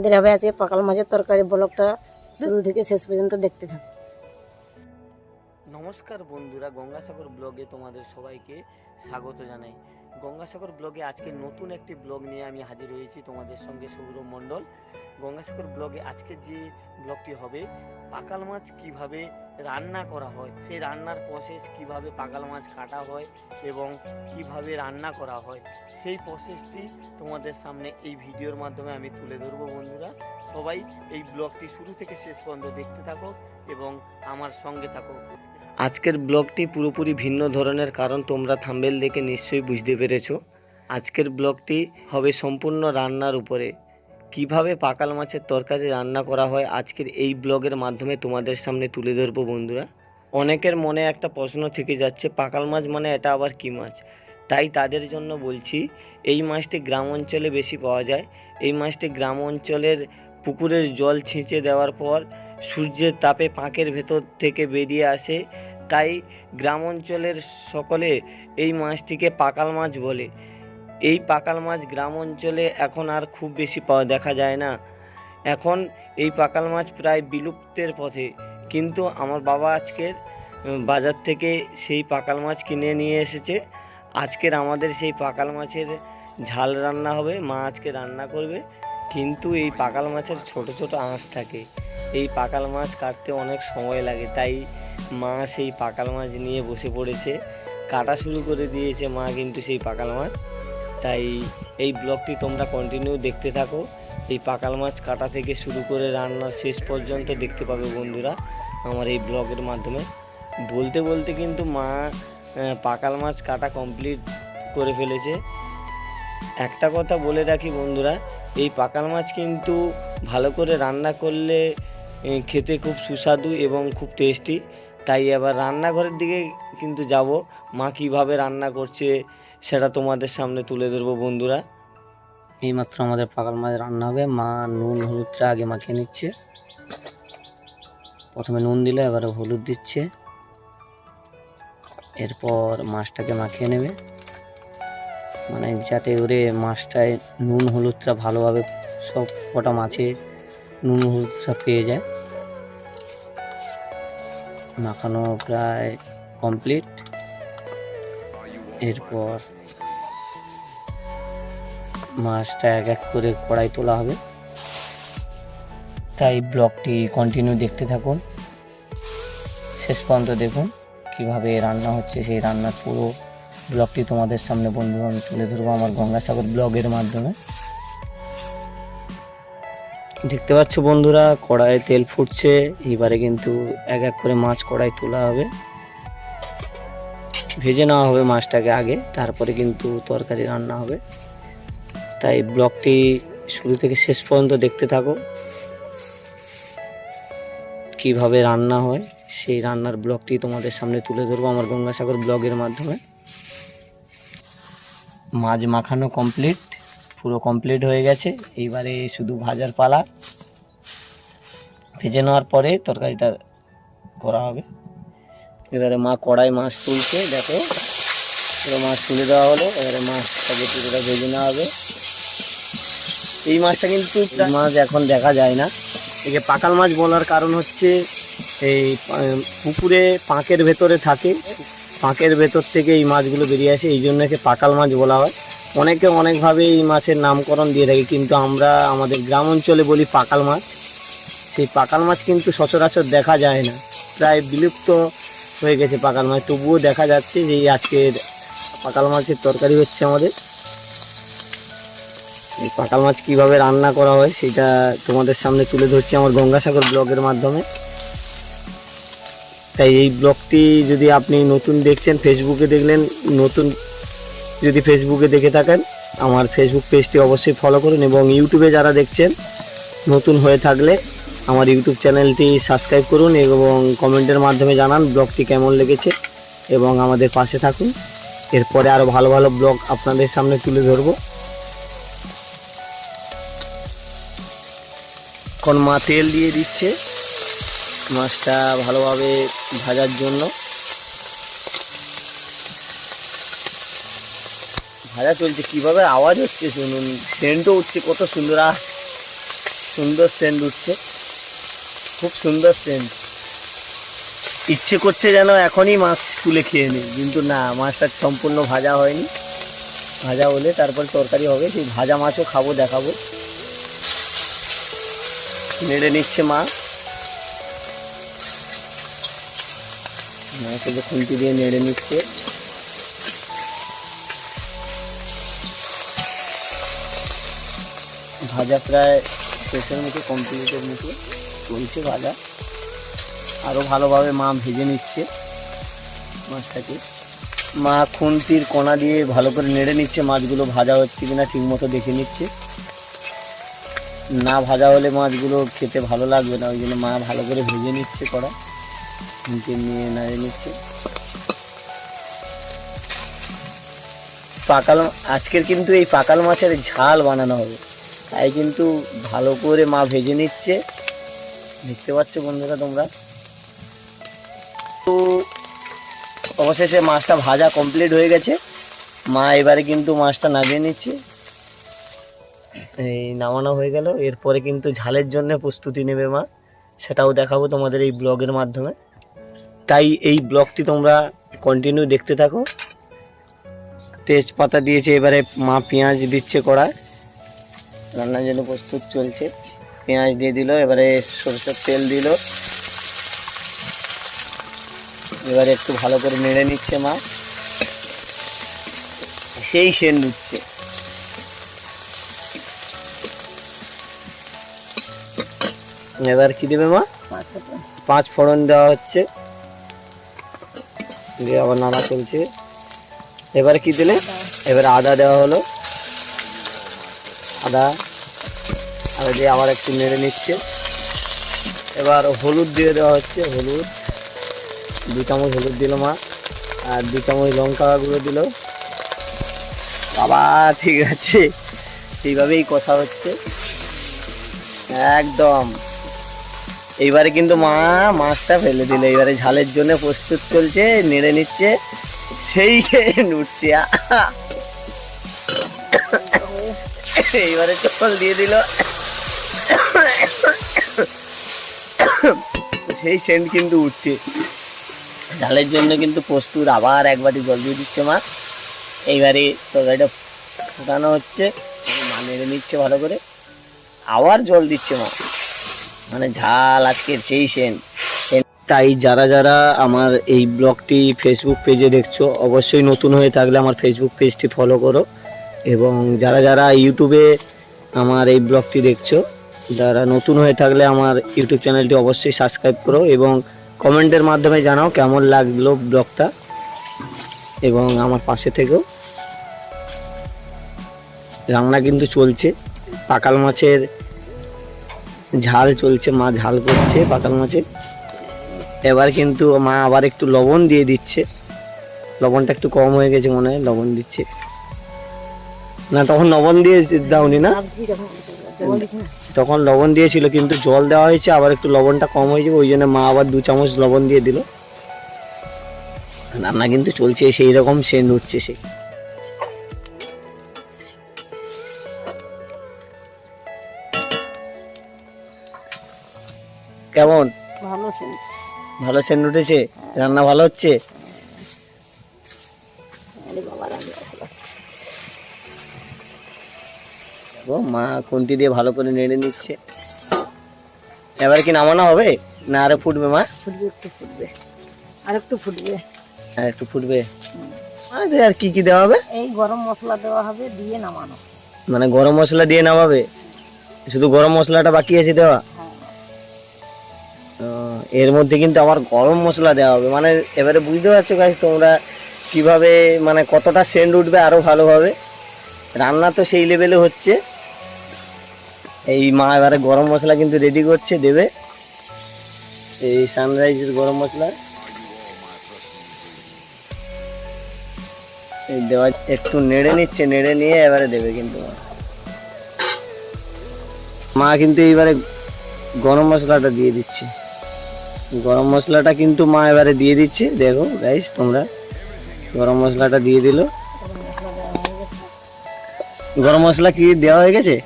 আমাদের হবে আছে পাকাল মাছের তরকারি। ব্লগটা শুরু থেকে শেষ পর্যন্ত দেখতে থাকো। নমস্কার বন্ধুরা, গঙ্গাসাগর ব্লগে তোমাদের সবাইকে স্বাগত জানাই। গঙ্গাসাগর ব্লগে আজকে নতুন একটি ব্লগ নিয়ে আমি হাজির হয়েছি তোমাদের সঙ্গে, সৌরভ মণ্ডল। গঙ্গাসাগর ব্লগে আজকের যে ব্লগটি হবে, পাকাল মাছ কিভাবে রান্না করা হয়, সেই রান্নার প্রসেস, কিভাবে পাকাল মাছ কাটা হয় এবং কিভাবে রান্না করা হয়, সেই প্রসেসটি তোমাদের সামনে এই ভিডিওর মাধ্যমে আমি তুলে ধরবো। বন্ধুরা সবাই এই ব্লগটি শুরু থেকে শেষ পর্যন্ত দেখতে থাকো এবং আমার সঙ্গে থাকো। আজকের ব্লগটি পুরোপুরি ভিন্ন ধরনের, কারণ তোমরা থাম্বনেল দেখে নিশ্চয়ই বুঝতে পেরেছো। আজকের ব্লগটি হবে সম্পূর্ণ রান্নার উপরে। কিভাবে পাকাল মাছের তরকারি রান্না করা হয় আজকের এই ব্লগের মাধ্যমে তোমাদের সামনে তুলে ধরবো। বন্ধুরা অনেকের মনে একটা প্রশ্ন থেকে যাচ্ছে, পাকাল মাছ মানে এটা আবার কী মাছ? তাই তাদের জন্য বলছি, এই মাছটি গ্রাম অঞ্চলে বেশি পাওয়া যায়। এই মাছটি গ্রাম অঞ্চলের পুকুরের জল ছিঁচে দেওয়ার পর সূর্যের তাপে পাঁকের ভেতর থেকে বেরিয়ে আসে, তাই গ্রাম অঞ্চলের সকলে এই মাছটিকে পাকাল মাছ বলে। এই পাকাল মাছ গ্রাম অঞ্চলে এখন আর খুব বেশি দেখা যায় না। এখন এই পাকাল মাছ প্রায় বিলুপ্তের পথে, কিন্তু আমার বাবা আজকের বাজার থেকে সেই পাকাল মাছ কিনে নিয়ে এসেছে। আজকের আমাদের সেই পাকাল মাছের ঝাল রান্না হবে, মা আজকে রান্না করবে। কিন্তু এই পাকাল মাছের ছোট ছোট আঁশ থাকে, এই পাকাল মাছ কাটতে অনেক সময় লাগে, তাই মা সেই পাকাল মাছ নিয়ে বসে পড়েছে, কাটা শুরু করে দিয়েছে মা কিন্তু সেই পাকাল মাছ। তাই এই ব্লগটি তোমরা কন্টিনিউ দেখতে থাকো। এই পাকাল মাছ কাটা থেকে শুরু করে রান্নার শেষ পর্যন্ত দেখতে পাবে বন্ধুরা আমার এই ব্লগের মাধ্যমে। বলতে বলতে কিন্তু মা পাকাল মাছ কাটা কমপ্লিট করে ফেলেছে। একটা কথা বলে রাখি বন্ধুরা, এই পাকাল মাছ কিন্তু ভালো করে রান্না করলে খেতে খুব সুস্বাদু এবং খুব টেস্টি। তাই এবার রান্নাঘরের দিকে কিন্তু যাব, মা কীভাবে রান্না করছে সেটা তোমাদের সামনে তুলে ধরবো। বন্ধুরা এইমাত্র আমাদের পাকাল মাছ রান্না হবে। মা নুন হলুদটা আগে মাখিয়ে নিচ্ছে, প্রথমে নুন দিল, এবারে হলুদ দিচ্ছে, এরপর মাছটাকে মাখিয়ে নেবে, মানে যাতে করে মাছটায় নুন হলুদটা ভালোভাবে সব কটা মাছে নুন হলুদটা পেয়ে যায়। মাখানো প্রায় কমপ্লিট। এরপর মাছটা এক এক করে কড়াই তোলা হবে, তাই ব্লগটি কন্টিনিউ দেখতে থাকুন, শেষ পর্যন্ত দেখুন কিভাবে রান্না হচ্ছে। সেই রান্নার পুরো ব্লগটি তোমাদের সামনে বন্ধু আমি তুলে ধরবো আমার গঙ্গাসাগর ব্লগের মাধ্যমে। দেখতে পাচ্ছ বন্ধুরা, কড়াইয়ে তেল ফুটছে, এবারে কিন্তু এক এক করে মাছ কড়াই তোলা হবে, ভেজে নেওয়া হবে মাছটাকে আগে, তারপরে কিন্তু তরকারি রান্না হবে। তাই ব্লগটি শুরু থেকে শেষ পর্যন্ত দেখতে থাকো, কিভাবে রান্না হয় সেই রান্নার ব্লগটি তোমাদের সামনে তুলে ধরবো আমার গঙ্গাসাগর ব্লগের মাধ্যমে। মাছ মাখানো কমপ্লিট, পুরো কমপ্লিট হয়ে গেছে, এইবারে শুধু ভাজার পালা। ভেজে নেওয়ার পরে তরকারিটা করা হবে। এবারে মা কড়াই মাছ তুলছে, দেখো পুরো মাছ তুলে দেওয়া হলো, এবারে মাছটাকে পুরোটা ভেজে নেওয়া হবে। এই মাছটা কিন্তু মাছ এখন দেখা যায় না, একে পাকাল মাছ বলার কারণ হচ্ছে এই পুকুরে পাঁকের ভেতরে থাকে, পাঁকের ভেতর থেকে এই মাছগুলো বেরিয়ে আসে, এই জন্য একে পাকাল মাছ বলা হয়। অনেকে অনেকভাবে এই মাছের নামকরণ দিয়ে থাকে, কিন্তু আমরা আমাদের গ্রাম অঞ্চলে বলি পাকাল মাছ। সেই পাকাল মাছ কিন্তু সচরাচর দেখা যায় না, প্রায় বিলুপ্ত হয়ে গেছে পাকাল মাছ, তবুও দেখা যাচ্ছে যে আজকের পাকাল মাছের তরকারি হচ্ছে আমাদের। এই পাকাল মাছ কীভাবে রান্না করা হয় সেটা তোমাদের সামনে তুলে ধরছি আমার গঙ্গাসাগর ব্লগের মাধ্যমে। তাই এই ব্লগটি যদি আপনি নতুন দেখছেন, ফেসবুকে দেখলেন, নতুন যদি ফেসবুকে দেখে থাকেন আমার ফেসবুক পেজটি অবশ্যই ফলো করুন, এবং ইউটিউবে যারা দেখছেন নতুন হয়ে থাকলে আমার ইউটিউব চ্যানেলটি সাবস্ক্রাইব করুন এবং কমেন্টের মাধ্যমে জানান ব্লগটি কেমন লেগেছে এবং আমাদের পাশে থাকুন। এরপরে আরও ভালো ভালো ব্লগ আপনাদের সামনে তুলে ধরবো। এখন মা তেল দিয়ে দিচ্ছে মাছটা ভালোভাবে ভাজার জন্য। ভাজা চলছে, কিভাবে আওয়াজ হচ্ছে শুনুন, সেন্টও উঠছে, কত সুন্দর। সুন্দর সেন্ট উঠছে, খুব সুন্দর সেন্ট। ইচ্ছে করছে যেন এখনই মাছ তুলে খেয়ে নিই, কিন্তু না, মাছটা সম্পূর্ণ ভাজা হয়নি। ভাজা হলে তারপর তরকারি হবে, সেই ভাজা মাছও খাবো, দেখাবো। নেড়ে নিচ্ছে মা, মাকে খুন্তি দিয়ে নেড়ে নিচ্ছে। ভাজা প্রায় শেষের মতো, কমপ্লিটের মতো চলছে ভাজা। আরও ভালোভাবে মা ভেজে নিচ্ছে মাছটাকে। মা খুন্তির কোনা দিয়ে ভালো করে নেড়ে নিচ্ছে, মাছগুলো ভাজা হচ্ছে কিনা ঠিক মতো দেখে নিচ্ছে। না ভাজা হলে মাছগুলো খেতে ভালো লাগবে না, ওই জন্য মা ভালো করে ভেজে নিচ্ছে, কড়া খুন্তি নিয়ে নেড়ে নিচ্ছে। পাকাল আজকের কিন্তু এই পাকাল মাছের ঝাল বানানো হবে, তাই কিন্তু ভালো করে মা ভেজে নিচ্ছে, দেখতে পাচ্ছ বন্ধুরা তোমরা। তো অবশেষে মাছটা ভাজা কমপ্লিট হয়ে গেছে। মা এবারে কিন্তু মাছটা নামিয়ে নিচ্ছে, এই নামানো হয়ে গেল। এরপরে কিন্তু ঝালের জন্য প্রস্তুতি নেবে মা, সেটাও দেখাবো তোমাদের এই ব্লগের মাধ্যমে। তাই এই ব্লগটি তোমরা কন্টিনিউ দেখতে থাকো। তেজপাতা দিয়েছে, এবারে মা পেঁয়াজ দিচ্ছে কড়ায়, রান্নার জন্য প্রস্তুত চলছে। পেঁয়াজ দিয়ে দিল, এবারে সরষের তেল দিল, এবারে একটু ভালো করে নেড়ে নিচ্ছে মা। সেই সেন্ট উঠছে। এবার কি দেবে মা? পাঁচ ফোড়ন দেওয়া হচ্ছে, দিয়ে আবার নাড়া চলছে। এবারে কি দিলে? এবারে আদা দেওয়া হলো, আদা দিয়ে আবার একটু নেড়ে নিচ্ছে। এবার হলুদ দিয়ে দেওয়া হচ্ছে, হলুদ 2 চামচ হলুদ দিল মা, আর 2 চামচ লঙ্কা গুঁড়ো দিল। বাবা ঠিক আছে, এইভাবেই কথা হচ্ছে একদম। এইবারে কিন্তু মা মাছটা ফেলে দিল, এবারে ঝালের জন্য প্রস্তুত চলছে, নেড়ে নিচ্ছে, সেই উঠছে। এইবারে চল দিয়ে দিল, সেই সেন্ট কিন্তু উঠছে, ঝালের জন্য কিন্তু প্রস্তুত। আবার এক বাটি জল দিয়ে দিচ্ছে মা। এইবারে তরকারিটা ফুটানো হচ্ছে, মা নেড়ে নিচ্ছে ভালো করে, আবার জল দিচ্ছে মা, মানে ঝাল আজকের সেই সেন্ট। তাই যারা যারা আমার এই ব্লগটি ফেসবুক পেজে দেখছো, অবশ্যই নতুন হয়ে থাকলে আমার ফেসবুক পেজটি ফলো করো, এবং যারা যারা ইউটিউবে আমার এই ব্লগটি দেখছো, যারা নতুন হয়ে থাকলে আমার ইউটিউব চ্যানেলটি অবশ্যই সাবস্ক্রাইব করো, এবং কমেন্টের মাধ্যমে জানাও কেমন লাগলো ব্লগটা, এবং আমার পাশে থেকেও। রান্না কিন্তু চলছে, পাকাল মাছের ঝাল চলছে, মা ঝাল করছে পাকাল মাছের। এবার কিন্তু মা আবার একটু লবণ দিয়ে দিচ্ছে, লবণটা একটু কম হয়ে গেছে মনে হয়, লবণ দিচ্ছে না, তখন লবণ দিয়ে দাওনি না? তখন লবণ দিয়েছিল, কিন্তু জল দেওয়া হয়েছে, আবার একটু লবণটা কম হয়েছে, ওই জন্য মা আবার 2 চামচ লবণ দিয়ে দিল। রান্না কিন্তু চলছে, সেই রকম সেন্ট উঠছে। সে কেমন? ভালো সেন্ট উঠেছে, রান্না ভালো হচ্ছে। মা খুন্তি দিয়ে ভালো করে নেড়ে নিচ্ছে। এবার কি নামানো হবে না আরো ফুটবে মা? ফুটবে, একটু ফুটবে, আর একটু ফুটবে, আর একটু ফুটবে। আর কি কি দেওয়া হবে? এই গরম মশলা দেওয়া হবে, দিয়ে নামানো। মানে গরম মশলা দিয়ে নামাবে? শুধু গরম মশলাটা বাকি আছে দেওয়া? এর মধ্যে কিন্তু আবার গরম মশলা দেওয়া হবে, মানে এবারে বুঝতে পারছো গাইস তোমরা কিভাবে, মানে কতটা সেন্ট উঠবে আরো ভালোভাবে। রান্না তো সেই লেভেলে হচ্ছে। এই মা এবারে গরম মশলা কিন্তু রেডি করছে, দেবে এই সানরাইজের গরম মশলা এই দেওয়া, একটু নেড়ে নিচ্ছে, নেড়ে নিয়ে এবারে দেবে কিন্তু মা কিন্তু এইবারে গরম মশলাটা দিয়ে দিচ্ছে। গরম মশলাটা কিন্তু মা এবারে দিয়ে দিচ্ছে, দেখো গাইস তোমরা, গরম মশলাটা দিয়ে দিল। গরম মশলা কি দেওয়া হয়ে গেছে?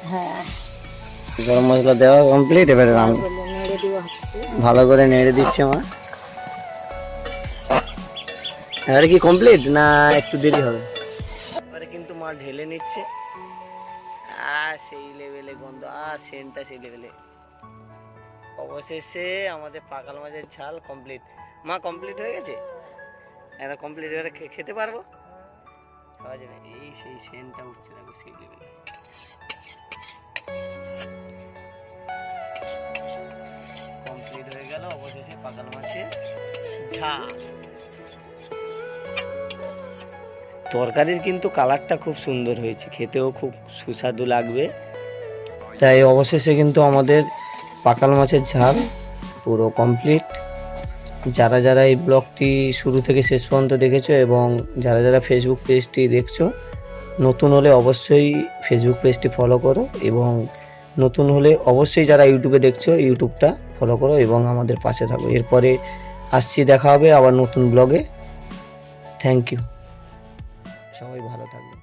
গরম মশলা দেওয়া কমপ্লিট, এবারে নেড়ে দেওয়া হচ্ছে। ভালো করে নেড়ে দিচ্ছে মা। এবারে কি কমপ্লিট না একটু দেরি হবে? এবারে কিন্তু মা ঢেলে নিচ্ছে। সেই লেভেলে গন্ধ, সেন্টটা সেই লেভেলে। অবশেষে আমাদের পাকাল মাছের ঝাল কমপ্লিট। মা কমপ্লিট হয়ে গেছে, এটা কমপ্লিট। এবারে খেতে পারবো, খাওয়া যাবে। এই সেই সেন্টটা উঠছে, দেখো সেই লেভেলে। কমপ্লিট হয়ে গেল অবশেষে পাকাল মাছের ঝাল। তরকারির কিন্তু কালারটা খুব সুন্দর হয়েছে, খেতেও খুব সুস্বাদু লাগবে। তাই অবশেষে কিন্তু আমাদের পাকাল মাছের ঝাল পুরো কমপ্লিট। যারা যারা এই ব্লগটি শুরু থেকে শেষ পর্যন্ত দেখেছো এবং যারা যারা ফেসবুক পেজটি দেখছো, নতুন হলে অবশ্যই ফেসবুক পেজটি ফলো করো, এবং নতুন হলে অবশ্যই যারা ইউটিউবে দেখছো ইউটিউবটা ফলো করো এবং আমাদের পাশে থাকো। এরপরে আসছি, দেখা হবে আবার নতুন ব্লগে। থ্যাংক ইউ, সবাই ভালো থাকবে।